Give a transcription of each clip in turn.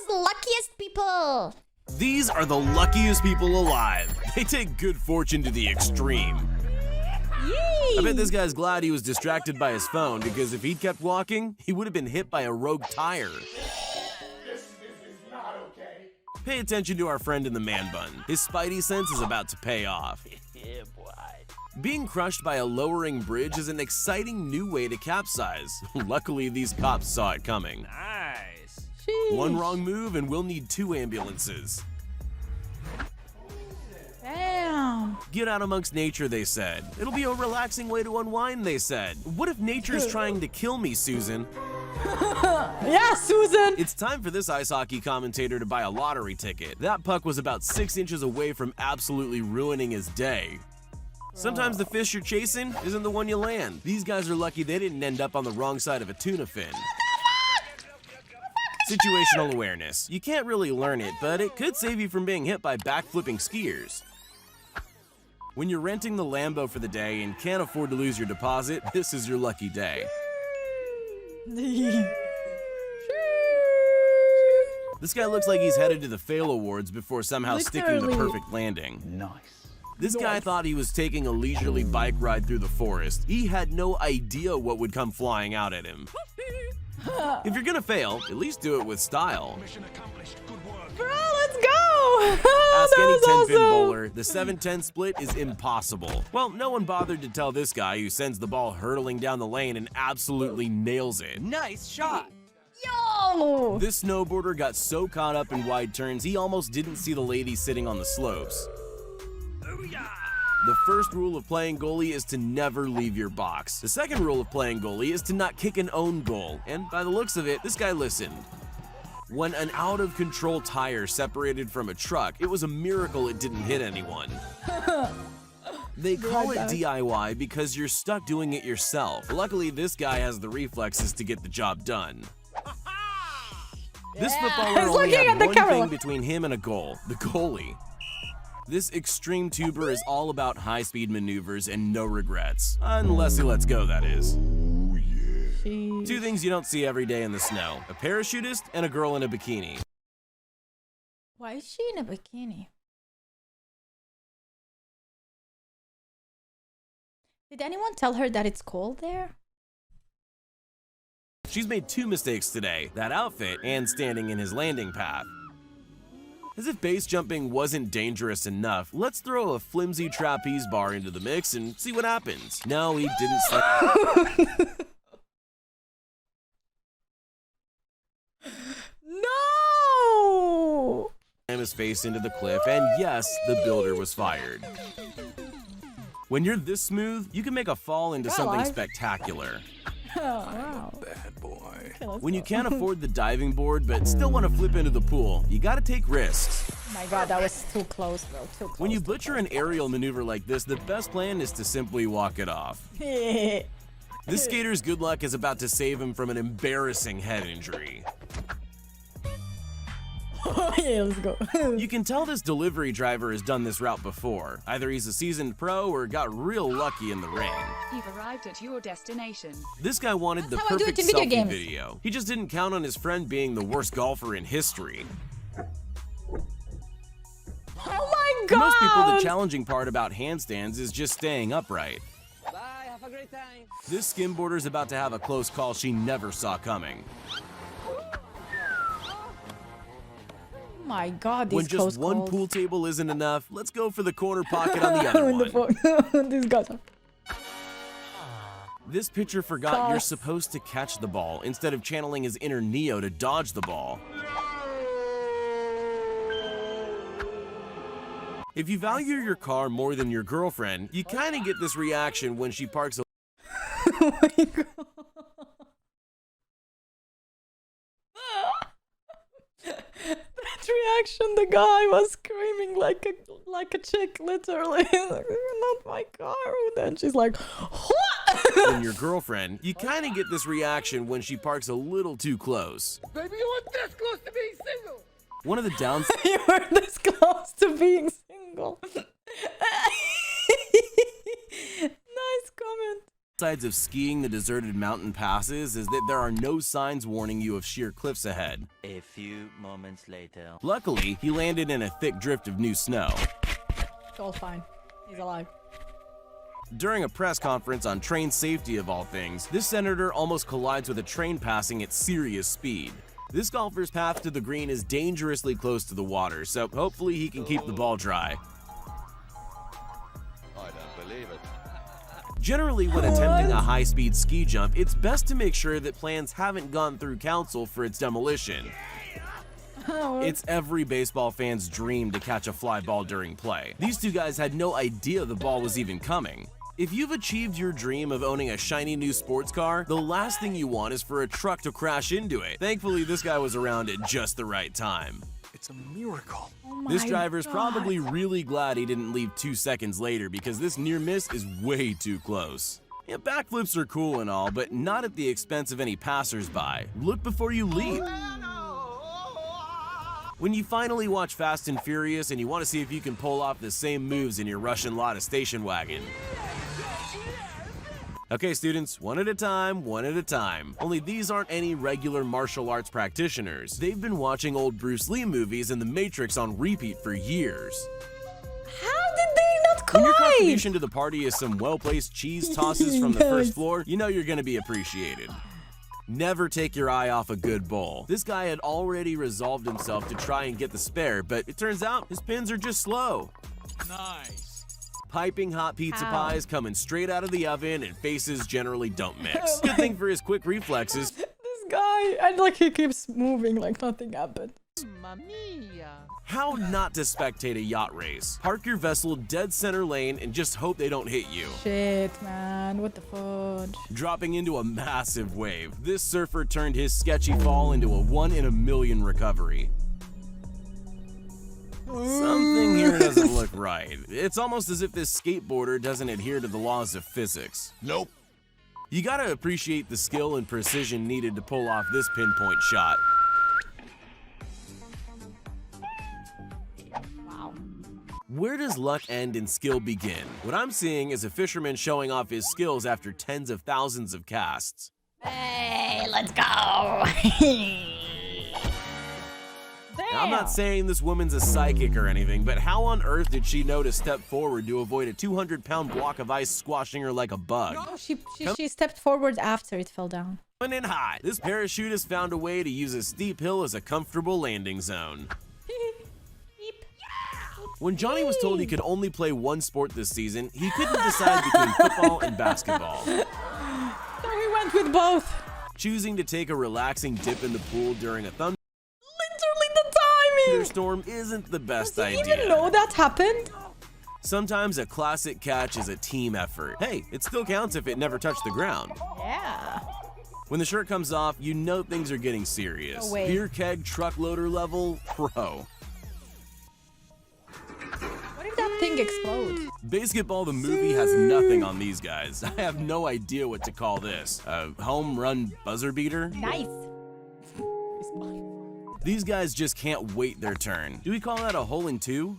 most luckiest people. These are the luckiest people alive. They take good fortune to the extreme. Yay! I bet this guy's glad he was distracted by his phone, because if he'd kept walking, he would have been hit by a rogue tire. This is not okay. Pay attention to our friend in the man bun. His spidey sense is about to pay off. Yeah, boy. Being crushed by a lowering bridge is an exciting new way to capsize. Luckily, these cops saw it coming. Nice. Sheesh. One wrong move and we'll need 2 ambulances. Damn. Get out amongst nature, they said. It'll be a relaxing way to unwind, they said. What if nature's trying to kill me, Susan? Yeah, Susan. It's time for this ice hockey commentator to buy a lottery ticket. That puck was about 6 inches away from absolutely ruining his day. Sometimes the fish you're chasing isn't the one you land. These guys are lucky they didn't end up on the wrong side of a tuna fin. Situational awareness. You can't really learn it, but it could save you from being hit by backflipping skiers. When you're renting the Lambo for the day and can't afford to lose your deposit, this is your lucky day. This guy looks like he's headed to the Fail Awards before somehow sticking the perfect landing. Nice. This guy thought he was taking a leisurely bike ride through the forest. He had no idea what would come flying out at him. If you're gonna fail, at least do it with style. Mission accomplished. Good work. Bro, let's go. Ask That any was 10-pin awesome. bowler, the 7-10 split is impossible. Well, no one bothered to tell this guy who sends the ball hurtling down the lane and absolutely nails it. Nice shot. Yo. This snowboarder got so caught up in wide turns, he almost didn't see the lady sitting on the slopes. The first rule of playing goalie is to never leave your box. The second rule of playing goalie is to not kick an own goal. And by the looks of it, this guy listened. When an out-of-control tire separated from a truck, it was a miracle it didn't hit anyone. They call it DIY because you're stuck doing it yourself. Luckily, this guy has the reflexes to get the job done. This footballer He's only looking had at the one camera. thing between him and a goal, the goalie. This extreme tuber is all about high-speed maneuvers and no regrets. Unless he lets go, that is. Sheesh. 2 things you don't see every day in the snow: a parachutist and a girl in a bikini. Why is she in a bikini? Did anyone tell her that it's cold there? She's made 2 mistakes today: that outfit and standing in his landing path. As if base jumping wasn't dangerous enough, let's throw a flimsy trapeze bar into the mix and see what happens. No, he didn't No! slam his face into the cliff, and yes, the builder was fired. When you're this smooth, you can make a fall into something alive. spectacular. Oh, wow. Bad boy. Okay, let's When you go. can't afford the diving board but still want to flip into the pool, you gotta take risks. Oh my god, that was too close, bro. Too close. When you butcher an aerial maneuver like this, the best plan is to simply walk it off. Yeah. This skater's good luck is about to save him from an embarrassing head injury. Yeah, let's go. You can tell this delivery driver has done this route before. Either he's a seasoned pro or got real lucky in the rain. You've arrived at your destination. This guy wanted the That's how I do it perfect in video selfie games. video. He just didn't count on his friend being the worst golfer in history. Oh my For god! most people, the challenging part about handstands is just staying upright. Bye. Have a great time. This skimboarder's about to have a close call she never saw coming. Oh my god, these When close just one calls. pool table isn't enough, let's go for the corner pocket on the other In the one. phone. These guys are... This pitcher forgot you're Toss. supposed to catch the ball instead of channeling his inner Neo to dodge the ball. If you value your car more than your girlfriend, you kind of get this reaction when she parks a Oh my god. That reaction, the guy was screaming like a chick, literally. Not my car. And then she's like, what? than your girlfriend, you kind of get this reaction when she parks a little too close. Baby, you want this close to being single? One of the downsides You were this close to being single. Nice comment. Sides of skiing the deserted mountain passes is that there are no signs warning you of sheer cliffs ahead. A few moments later. Luckily, he landed in a thick drift of new snow. It's all fine. He's alive. During a press conference on train safety of all things, this senator almost collides with a train passing at serious speed. This golfer's path to the green is dangerously close to the water, so hopefully he can keep the ball dry. I don't believe it. Generally, when attempting a high-speed ski jump, it's best to make sure that plans haven't gone through council for its demolition. It's every baseball fan's dream to catch a fly ball during play. These two guys had no idea the ball was even coming. If you've achieved your dream of owning a shiny new sports car, the last thing you want is for a truck to crash into it. Thankfully, this guy was around at just the right time. It's a miracle. Oh This my driver's God. probably really glad he didn't leave 2 seconds later because this near miss is way too close. Yeah, backflips are cool and all, but not at the expense of any passersby. Look before you leap. When you finally watch Fast and Furious and you want to see if you can pull off the same moves in your Russian Lotta station wagon. Okay, students, one at a time, one at a time. Only these aren't any regular martial arts practitioners. They've been watching old Bruce Lee movies and The Matrix on repeat for years. How did they not When your collide? contribution to the party is some well-placed cheese tosses from the first floor, you know you're gonna be appreciated. Never take your eye off a good bowl. This guy had already resolved himself to try and get the spare, but it turns out his pins are just slow. Nice. Piping hot pizza Ow. pies coming straight out of the oven and faces generally don't mix. Good thing for his quick reflexes, This guy, and like he keeps moving like nothing happened. how not to spectate a yacht race. Park your vessel dead center lane and just hope they don't hit you. Shit, man, what the fudge? Dropping into a massive wave, this surfer turned his sketchy fall into a 1 in a million recovery. Something here doesn't look right. It's almost as if this skateboarder doesn't adhere to the laws of physics. Nope. You gotta appreciate the skill and precision needed to pull off this pinpoint shot. Wow. Where does luck end and skill begin? What I'm seeing is a fisherman showing off his skills after tens of thousands of casts. Hey, let's go. Now, I'm not saying this woman's a psychic or anything, but how on earth did she know to step forward to avoid a 200-pound block of ice squashing her like a bug? Oh, she stepped forward after it fell down. Coming in high, this parachutist found a way to use a steep hill as a comfortable landing zone. Beep. When Johnny was told he could only play one sport this season, he couldn't decide between football and basketball. So he went with both. Choosing to take a relaxing dip in the pool during a Literally the timing. thunderstorm isn't the best Does he idea. even know that happened? Sometimes a classic catch is a team effort. Hey, it still counts if it never touched the ground. Yeah. When the shirt comes off, you know things are getting serious. No way. Beer keg truck loader level, pro. What if that thing explodes? Basketball the movie has nothing on these guys. I have no idea what to call this. A home run buzzer beater? Nice. These guys just can't wait their turn. Do we call that a hole in two?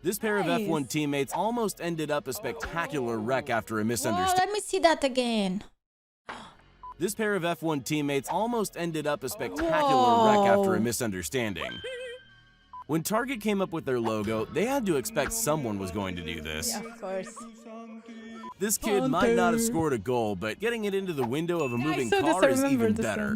This pair of Nice. F1 teammates almost ended up a spectacular wreck after a Oh, misunderstanding. let me see that again. This pair of F1 teammates almost ended up a spectacular wreck after a Whoa. misunderstanding. When Target came up with their logo, they had to expect someone was going to do this. Yeah, of course. This kid might not have Panther. scored a goal, but getting it into the window of a I moving saw this, car I is remember even this better. one.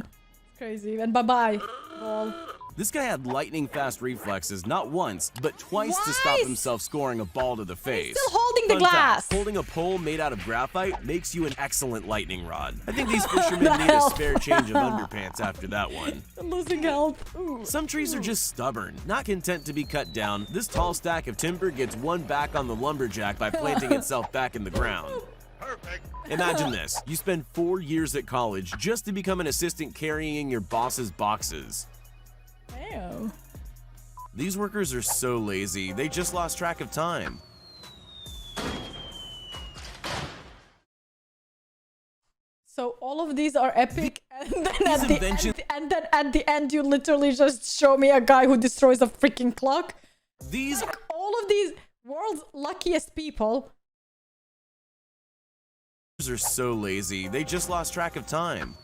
It's crazy. And bye-bye. Ball. This guy had lightning fast reflexes not once, but twice to stop Twice? himself scoring a ball to the face. Still holding the Fun fact, glass. holding a pole made out of graphite makes you an excellent lightning rod. I think these fishermen The need a hell? spare change of underpants after that one. I'm losing health. Ooh. Some trees are just stubborn. Not content to be cut down, this tall stack of timber gets one back on the lumberjack by planting itself back in the ground. Perfect. Imagine this. You spend 4 years at college just to become an assistant carrying your boss's boxes. Ew. These workers are so lazy, they just lost track of time. So all of these are epic, and then These inventions- then at the end you literally just show me a guy who destroys a freaking clock. These Like all of these world's luckiest people Are so lazy, they just lost track of time.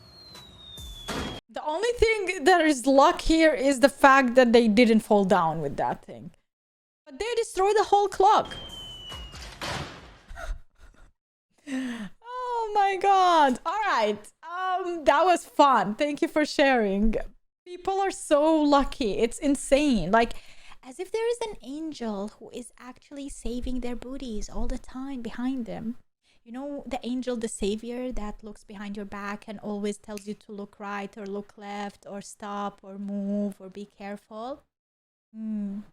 The only thing that is luck here is the fact that they didn't fall down with that thing. But they destroyed the whole clock. Oh my god. All right. That was fun. Thank you for sharing. People are so lucky. It's insane. Like, as if there is an angel who is actually saving their booties all the time behind them. You know, the angel, the savior that looks behind your back and always tells you to look right or look left or stop or move or be careful.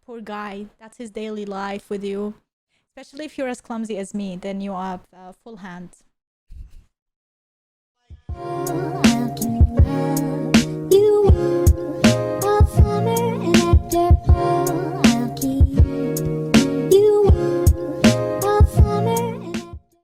Poor guy. That's his daily life with you. Especially if you're as clumsy as me, then you have full hand.